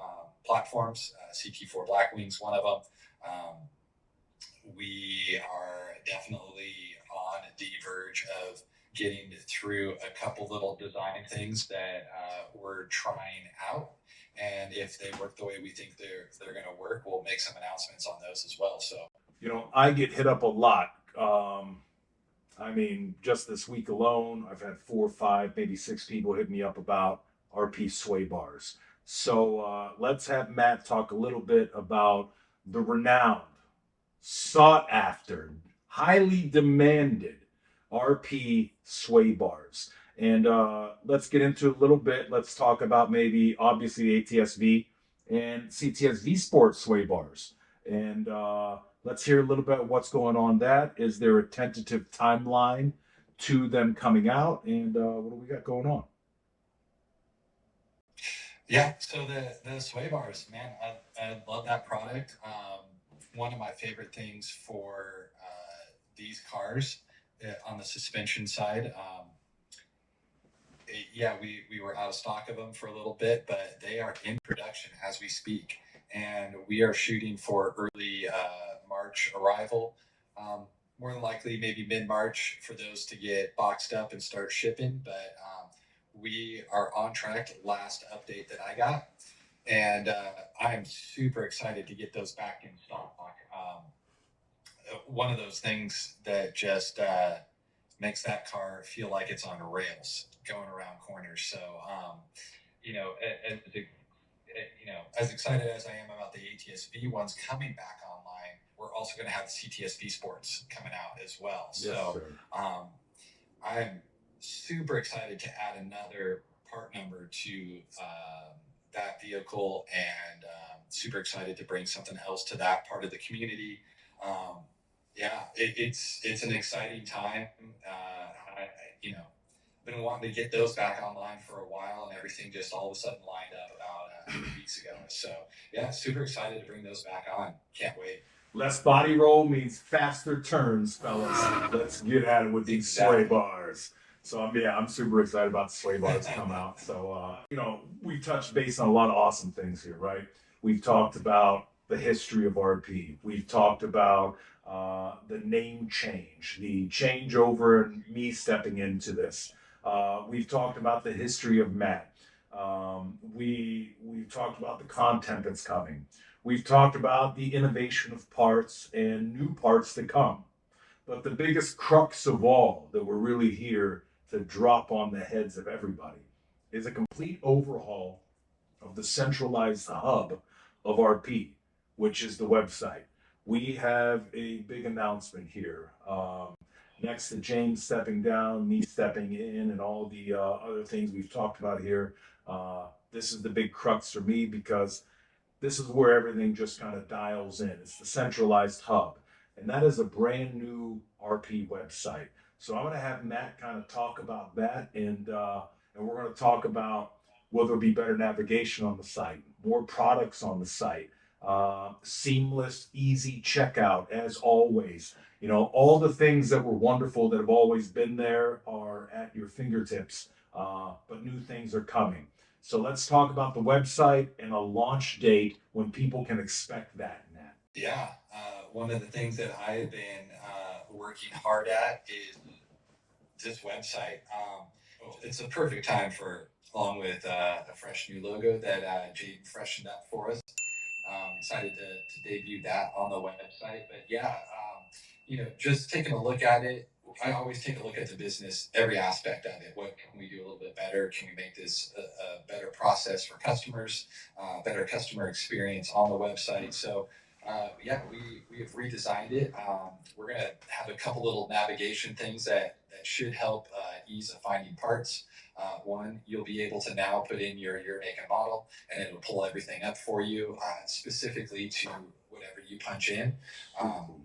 platforms. CT4 Blackwing's one of them. We are definitely on the verge of getting through a couple little design things that we're trying out. And if they work the way we think they're going to work, we'll make some announcements on those as well. So, I get hit up a lot. Just this week alone, I've had 4 or 5, maybe 6 people hit me up about RP sway bars. So let's have Matt talk a little bit about the renowned, sought after, highly demanded RP sway bars. And let's get into a little bit. Let's talk about maybe obviously ATS-V and CTS-V Sport sway bars. And let's hear a little bit of what's going on that. Is there a tentative timeline to them coming out? And what do we got going on? Yeah, so the sway bars, man, I love that product. One of my favorite things for these cars on the suspension side. We were out of stock of them for a little bit, but they are in production as we speak, and we are shooting for early March arrival. More than likely, maybe mid-March for those to get boxed up and start shipping. But we are on track. Last update that I got, and I am super excited to get those back in stock. One of those things that just makes that car feel like it's on rails going around corners. So, as excited as I am about the ATS-V ones coming back online, we're also going to have the CTS-V Sports coming out as well. Yes, so, sir. I'm super excited to add another part number to that vehicle, and super excited to bring something else to that part of the community. It's an exciting time. Been wanting to get those back online for a while, and everything just all of a sudden lined up about 8 weeks ago. So super excited to bring those back on. Can't wait. Less body roll means faster turns, fellas. Let's get at it with these sway bars. So I'm super excited about the sway bars to come out. So we touched base on a lot of awesome things here, right? We've talked about the history of RP. We've talked about the name change, the changeover, and me stepping into this. We've talked about the history of Matt. We've talked about the content that's coming. We've talked about the innovation of parts and new parts to come. But the biggest crux of all that we're really here to drop on the heads of everybody is a complete overhaul of the centralized hub of RP, which is the website. We have a big announcement here. Next to James stepping down, me stepping in, and all the other things we've talked about here, this is the big crux for me because this is where everything just kind of dials in. It's the centralized hub, and that is a brand new RP website. So I'm going to have Matt kind of talk about that, and we're going to talk about will there be better navigation on the site, more products on the site, seamless, easy checkout as always. You know, all the things that were wonderful that have always been there are at your fingertips, but new things are coming. So let's talk about the website and a launch date when people can expect that, Nat. Yeah, one of the things that I've been working hard at is this website. It's a perfect time for, along with a fresh new logo that Jaeden freshened up for us. Excited to debut that on the website. But yeah, just taking a look at it, I always take a look at the business, every aspect of it. What can we do a little bit better? Can we make this a better process for customers, better customer experience on the website? So, yeah, we have redesigned it. We're going to have a couple little navigation things that should help ease of finding parts. One, you'll be able to now put in your make and model, and it'll pull everything up for you specifically to whatever you punch in.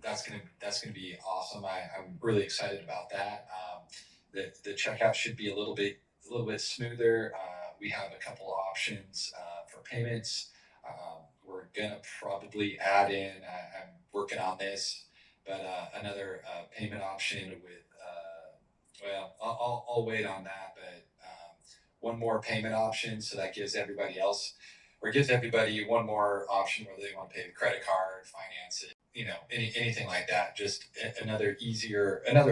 That's gonna be awesome. I'm really excited about that. The checkout should be a little bit smoother. We have a couple of options for payments. We're gonna probably add in. I'm working on this, but another payment option with. Well, I'll wait on that, but one more payment option, so that gives everybody else, or gives everybody one more option whether they want to pay with credit card, finance it, anything like that. Just another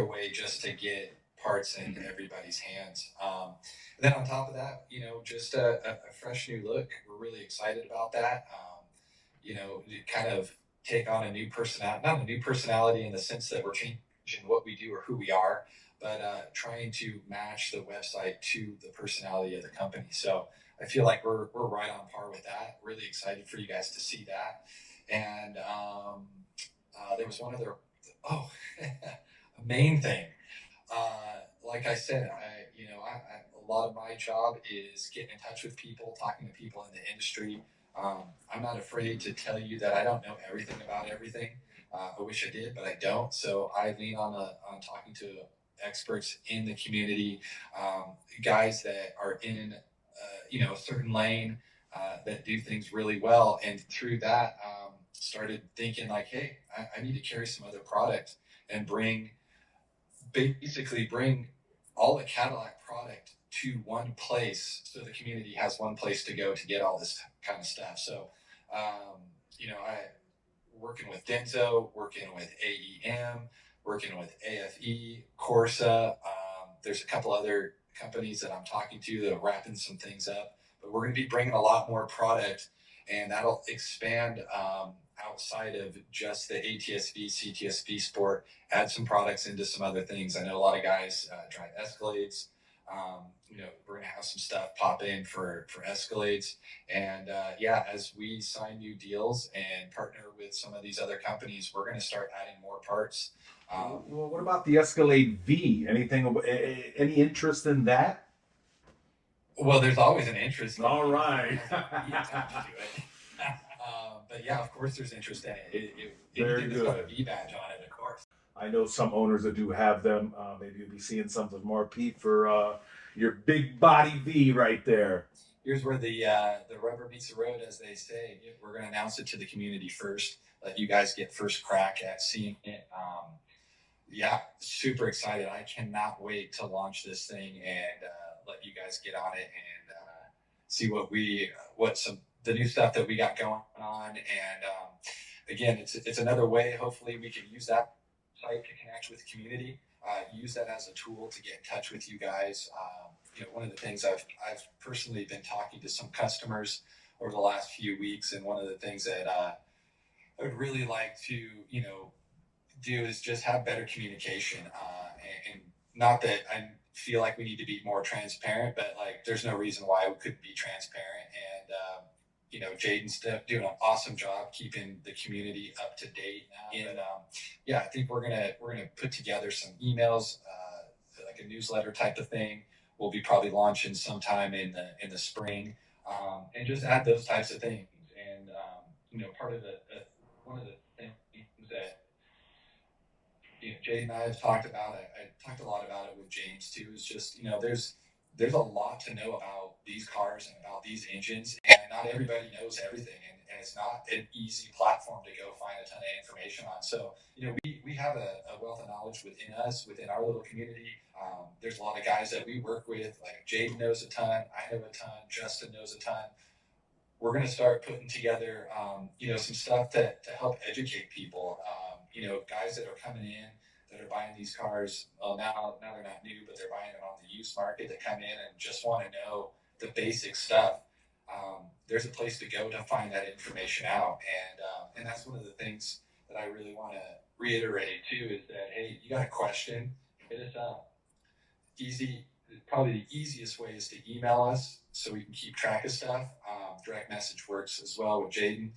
way just to get parts in everybody's hands. And then on top of that, just a fresh new look. We're really excited about that. Kind of take on a new personality, not a new personality in the sense that we're changing what we do or who we are, but trying to match the website to the personality of the company. So I feel like we're right on par with that. Really excited for you guys to see that. And there was one other, oh, a main thing. Like I said, a lot of my job is getting in touch with people, talking to people in the industry. I'm not afraid to tell you that I don't know everything about everything. I wish I did, but I don't. So I lean on talking to experts in the community, guys that are in a certain lane, that do things really well. And through that, started thinking like, hey, I need to carry some other product and basically bring all the Cadillac product to one place, so the community has one place to go to get all this kind of stuff. So, I working with Denso, working with AEM, working with AFE, Corsa. There's a couple other companies that I'm talking to that are wrapping some things up. But we're going to be bringing a lot more product, and that'll expand outside of just the ATS-V, CTS-V sport, add some products into some other things. I know a lot of guys drive Escalades. We're going to have some stuff pop in for Escalades. And as we sign new deals and partner with some of these other companies, we're going to start adding more parts. Well, what about the Escalade V? Any interest in that? Well, there's always an interest. All right. But yeah, of course, there's interest in it. Very good. Got a V badge on it, of course. I know some owners that do have them. Maybe you'll be seeing something more, Pete, for your big body V right there. Here's where the rubber meets the road, as they say. We're going to announce it to the community first. Let you guys get first crack at seeing it. Super excited. I cannot wait to launch this thing and let you guys get on it and see the new stuff that we got going on. And again, it's another way. Hopefully, we can use that site to connect with the community. Use that as a tool to get in touch with you guys. one of the things I've personally been talking to some customers over the last few weeks, and one of the things that I would really like to do is just have better communication. And not that I feel like we need to be more transparent, but like there's no reason why we couldn't be transparent. And Jaeden's doing an awesome job keeping the community up to date. And yeah, I think we're gonna put together some emails, like a newsletter type of thing. We'll be probably launching sometime in the spring, and just add those types of things. And part of the one of the things that Jay and I have talked about, I talked a lot about it with James too, is just, there's a lot to know about these cars and about these engines, and not everybody knows everything. And it's not an easy platform to go find a ton of information on. So, we have a wealth of knowledge within us, within our little community. There's a lot of guys that we work with, like Jaden knows a ton, I know a ton, Justin knows a ton. We're going to start putting together, some stuff to help educate people. Guys that are coming in that are buying these cars. Well, now they're not new, but they're buying them on the used market. That come in and just want to know the basic stuff. There's a place to go to find that information out, and that's one of the things that I really want to reiterate too. Is that, hey, you got a question, hit us up. Probably the easiest way is to email us so we can keep track of stuff. Direct message works as well with Jaeden.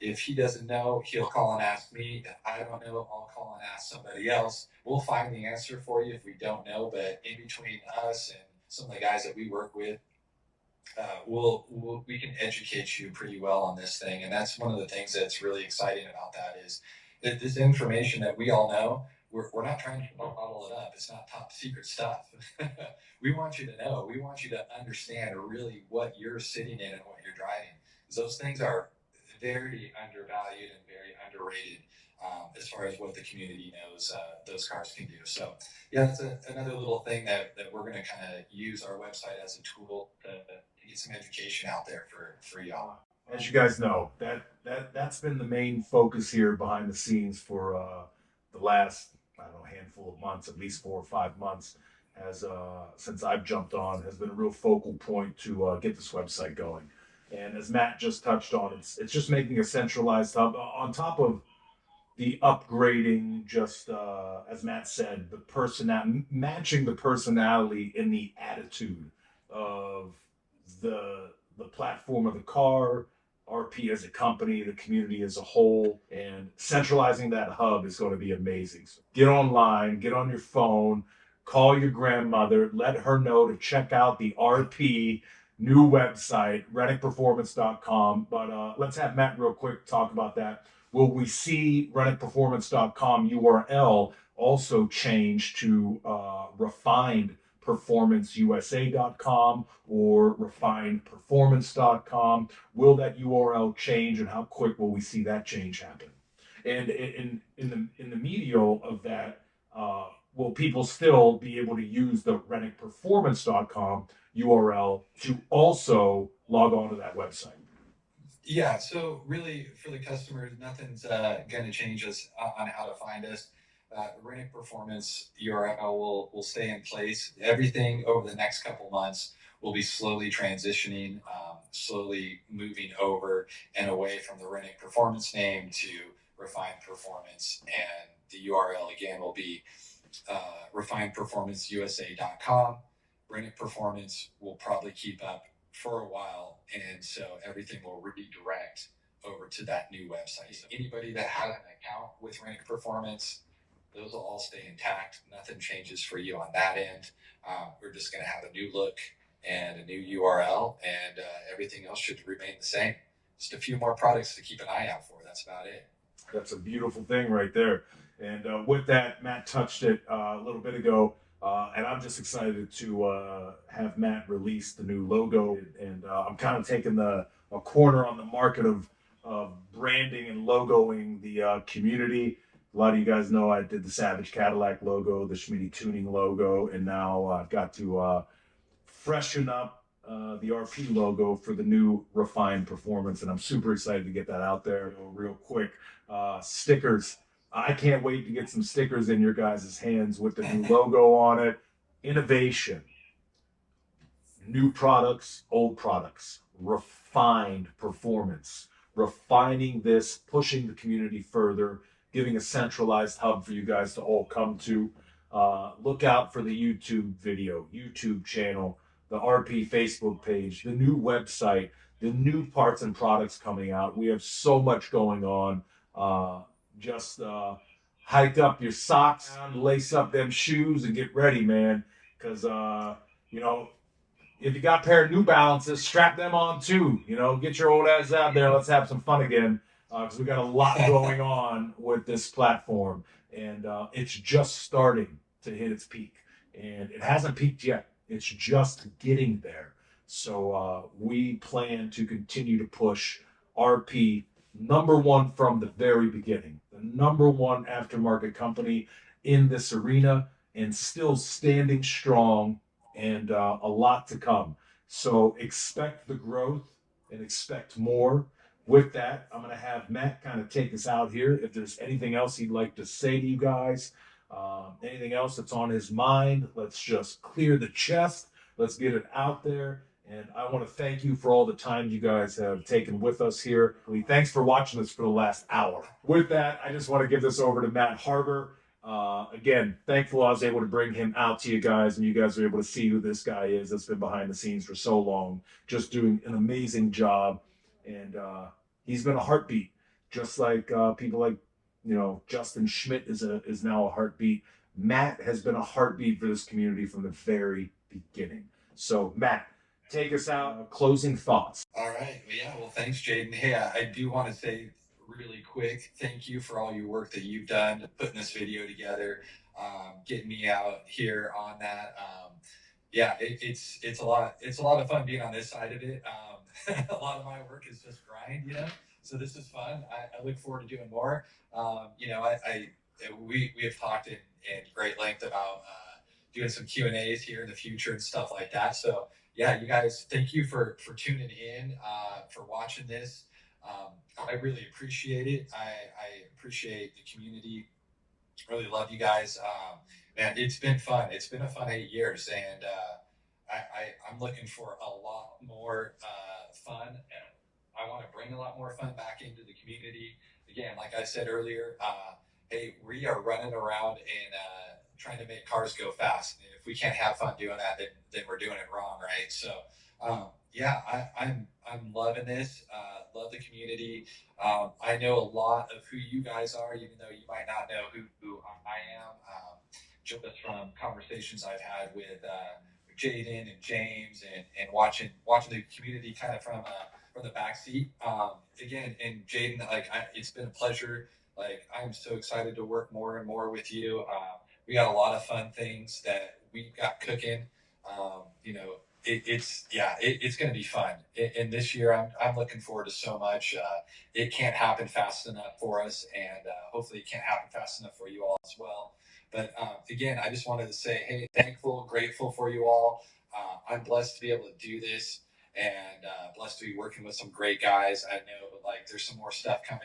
If he doesn't know, he'll call and ask me. If I don't know, I'll call and ask somebody else. We'll find the answer for you if we don't know. But in between us and some of the guys that we work with, we can educate you pretty well on this thing. And that's one of the things that's really exciting about that is that this information that we all know, we're not trying to bottle it up. It's not top secret stuff. We want you to know. We want you to understand really what you're sitting in and what you're driving. Because those things are very undervalued and very underrated as far as what the community knows those cars can do. So yeah, that's another little thing that we're going to kind of use our website as a tool to get some education out there for y'all. As you guys know, that's been the main focus here behind the scenes for the last, I don't know, handful of months, at least 4 or 5 months, since I've jumped on, has been a real focal point to get this website going. And as Matt just touched on, it's just making a centralized hub on top of the upgrading. Just as Matt said, matching the personality and the attitude of the platform of the car, RP as a company, the community as a whole, and centralizing that hub is going to be amazing. So get online, get on your phone, call your grandmother, let her know to check out the RP new website, renickperformance.com. But let's have Matt real quick talk about that. Will we see renickperformance.com URL also change to refinedperformanceusa.com or refinedperformance.com? Will that URL change, and how quick will we see that change happen? And in the medial of that, will people still be able to use the renickperformance.com URL to also log on to that website? Yeah, so really for the customers, nothing's going to change us on how to find us. Renick Performance URL will stay in place. Everything over the next couple months will be slowly transitioning, slowly moving over and away from the Renick Performance name to Refined Performance. And the URL again will be refinedperformanceusa.com. Renick Performance will probably keep up for a while, and so everything will redirect over to that new website. So anybody that has an account with Renick Performance, those will all stay intact. Nothing changes for you on that end. We're just going to have a new look and a new URL, and everything else should remain the same. Just a few more products to keep an eye out for. That's about it. That's a beautiful thing right there. And with that, Matt touched it a little bit ago. And I'm just excited to have Matt release the new logo. And I'm kind of taking a corner on the market of branding and logoing the community. A lot of you guys know I did the Savage Cadillac logo, the Schmitty Tuning logo, and now I've got to freshen up the RP logo for the new Refined Performance. And I'm super excited to get that out there real quick. Stickers. I can't wait to get some stickers in your guys' hands with the new logo on it. Innovation. New products, old products, refined performance, refining this, pushing the community further, giving a centralized hub for you guys to all come to. Look out for the YouTube video, YouTube channel, the RP Facebook page, the new website, the new parts and products coming out. We have so much going on. Just hike up your socks, lace up them shoes, and get ready, man. Because, you know, if you got a pair of New Balances, strap them on too. You know, get your old ass out there. Let's have some fun again. Because we got a lot going on with this platform. And it's just starting to hit its peak. And it hasn't peaked yet. It's just getting there. So we plan to continue to push RP #1 from the very beginning. The #1 aftermarket company in this arena, and still standing strong, and a lot to come. So expect the growth and expect more. With that, I'm going to have Matt kind of take us out here. If there's anything else he'd like to say to you guys, anything else that's on his mind, let's just clear the chest. Let's get it out there. And I want to thank you for all the time you guys have taken with us here. Thanks for watching us for the last hour. With that, I just want to give this over to Matt Harber. Again, thankful I was able to bring him out to you guys, and you guys are able to see who this guy is that's been behind the scenes for so long, just doing an amazing job. And he's been a heartbeat, just like people like, you know, Justin Schmidt is now a heartbeat. Matt has been a heartbeat for this community from the very beginning. So Matt, take us out. Closing thoughts. All right. Well, thanks, Jaeden. Hey, I do want to say really quick, thank you for all your work that you've done putting this video together, getting me out here on that. It's a lot of fun being on this side of it. A lot of my work is just grind, so this is fun. I look forward to doing more. We have talked in great length about doing some Q&As here in the future and stuff like that. So yeah, you guys, thank you for tuning in, for watching this. I really appreciate it. I appreciate the community. Really love you guys. Man, it's been fun. It's been a fun 8 years, and I'm looking for a lot more fun, and I want to bring a lot more fun back into the community. Again, like I said earlier, hey, we are running around and trying to make cars go fast. And if we can't have fun doing that, then we're doing it wrong, right? So I'm loving this. Love the community. I know a lot of who you guys are, even though you might not know who I am. Just from conversations I've had with Jaeden and James, and watching the community kind of from the back seat. Again, and Jaeden, it's been a pleasure. I'm so excited to work more and more with you. We got a lot of fun things that we've got cooking. It's going to be fun. And this year, I'm looking forward to so much. It can't happen fast enough for us, and hopefully it can't happen fast enough for you all as well. But again, I just wanted to say, hey, thankful, grateful for you all. I'm blessed to be able to do this, and blessed to be working with some great guys. I know there's some more stuff coming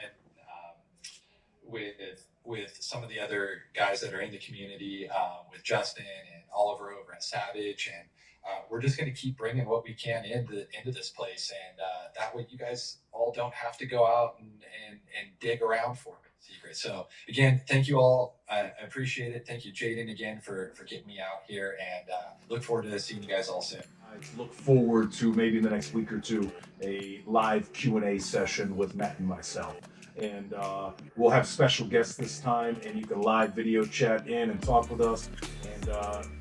with some of the other guys that are in the community, with Justin and Oliver over at Savage, and we're just going to keep bringing what we can into this place, and that way you guys all don't have to go out and dig around for secrets. So again, thank you all. I appreciate it. Thank you, Jaeden, again for getting me out here, and look forward to seeing you guys all soon. I look forward to maybe in the next week or two a live Q&A session with Matt and myself. And we'll have special guests this time, and you can live video chat in and talk with us and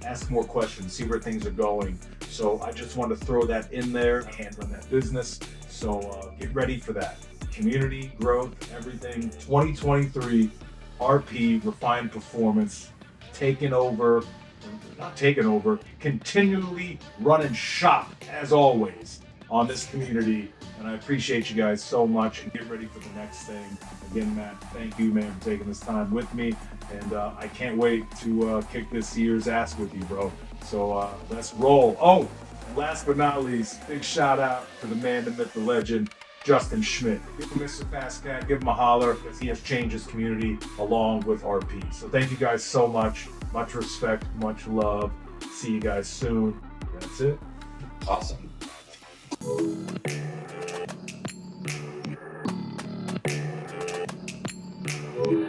ask more questions, see where things are going. So I just want to throw that in there, handling that business. So get ready for that. Community, growth, everything. 2023, RP, Refined Performance, continually running shop, as always, on this community. And I appreciate you guys so much, and get ready for the next thing. Again, Matt, thank you, man, for taking this time with me. And I can't wait to kick this year's ass with you, bro. So let's roll. Oh, last but not least, big shout out to the man, the myth, the legend, Justin Schmidt. Give him Mr. Fast Cat, give him a holler, because he has changed his community along with RP. So thank you guys so much. Much respect, much love. See you guys soon. That's it. Awesome.